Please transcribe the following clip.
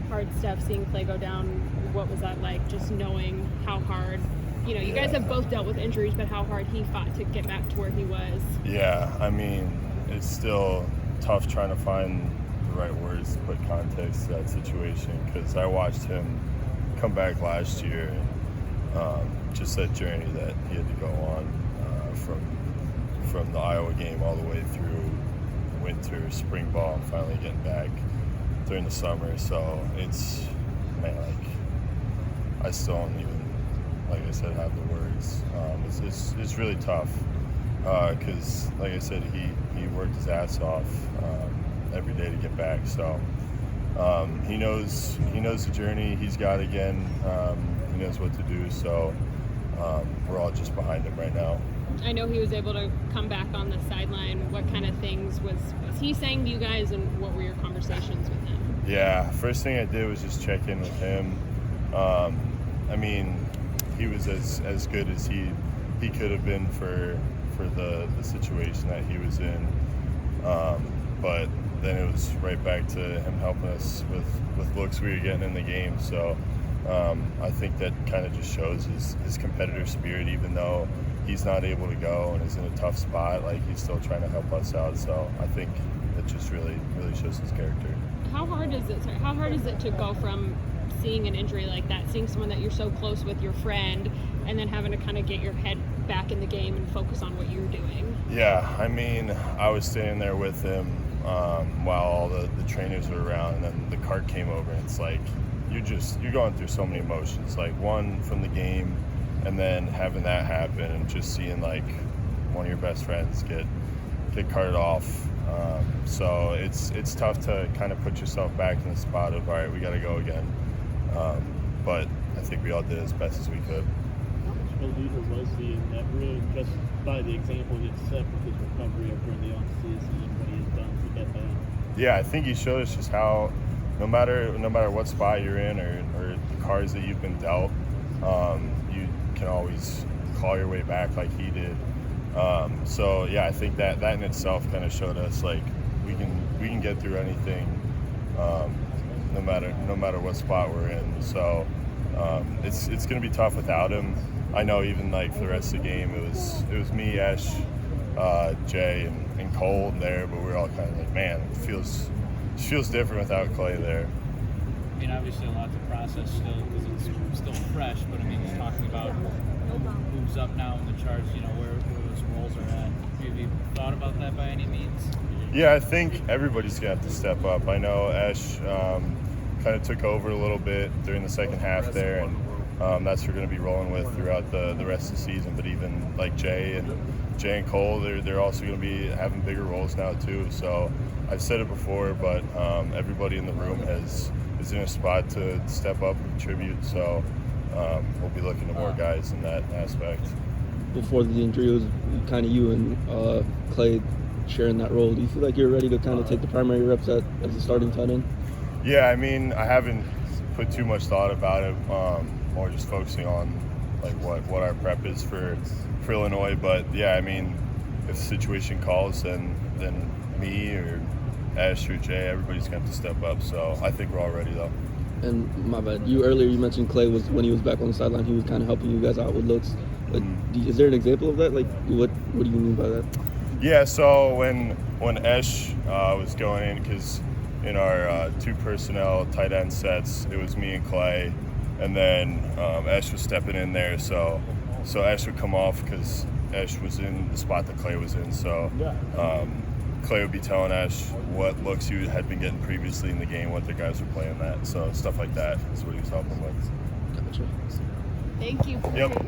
hard stuff, seeing Clay go down. What was that like, just knowing how hard, you guys have both dealt with injuries, but how hard he fought to get back to where he was? Yeah, I mean, it's still tough trying to find the right words to put context to that situation, because I watched him come back last year and just that journey that he had to go on from the Iowa game all the way through winter, spring ball, and finally getting back during the summer. So it's, man, like, I still don't even, like I said, have the words. It's really tough because, like I said, he worked his ass off every day to get back. So he knows the journey he's got again. He knows what to do. So we're all just behind him right now. I know he was able to come back on the sideline. What kind of things was he saying to you guys, and what were your conversations with him? Yeah, first thing I did was just check in with him. I mean, he was as good as he could have been for the situation that he was in. But then it was right back to him helping us with looks we were getting in the game. So I think that kind of just shows his competitive spirit, even though he's not able to go and is in a tough spot. Like, he's still trying to help us out. So I think it just really shows his character. How hard is it to go from seeing an injury like that, seeing someone that you're so close with, your friend, and then having to kind of get your head back in the game and focus on what you're doing? Yeah, I mean, I was standing there with him while all the trainers were around, and then the cart came over, and it's like you're going through so many emotions, like one from the game, and then having that happen, and just seeing like one of your best friends get carted off. So it's tough to kind of put yourself back in the spot of, all right, we got to go again. But I think we all did as best as we could. How much of a leader was he in that room, just by the example he set with his recovery over in the offseason and what he has done to get back? Yeah, I think he showed us just how no matter what spot you're in or the cards that you've been dealt, you can always claw your way back like he did. So yeah, I think that in itself kind of showed us like we can get through anything, no matter what spot we're in. So it's going to be tough without him. I know even like for the rest of the game, it was me, Ash, Jay, and Cole there, but we were all kind of like, man, it feels different without Clay there. I mean, obviously a lot to process still because it's still fresh, but I mean, he's talking about who's up now in the charts, where those roles are at. Have you thought about that by any means? Yeah, I think everybody's going to have to step up. I know Ash kind of took over a little bit during the second half there, and that's what we're going to be rolling with throughout the rest of the season. But even like Jay and Cole, they're also going to be having bigger roles now too. So I've said it before, but everybody in the room is in a spot to step up and contribute. So we'll be looking to more guys in that aspect. Before the injury, it was kind of you and Clay sharing that role. Do you feel like you're ready to kind of take the primary reps as a starting tight end? Yeah, I mean, I haven't put too much thought about it. More just focusing on like what our prep is for Illinois. But yeah, I mean, if the situation calls, then me or Ash or Jay, everybody's going to have to step up. So I think we're all ready though. And my bad, earlier you mentioned Clay was, when he was back on the sideline, he was kind of helping you guys out with looks. But is there an example of that? Like, what do you mean by that? Yeah, so when Ash was going in, because in our two personnel tight end sets, it was me and Clay, and then Ash was stepping in there. So Ash would come off because Ash was in the spot that Clay was in. So Clay would be telling Ash what looks he had been getting previously in the game, what the guys were playing at. So stuff like that is what he was helping with. Gotcha. Thank you. Yep.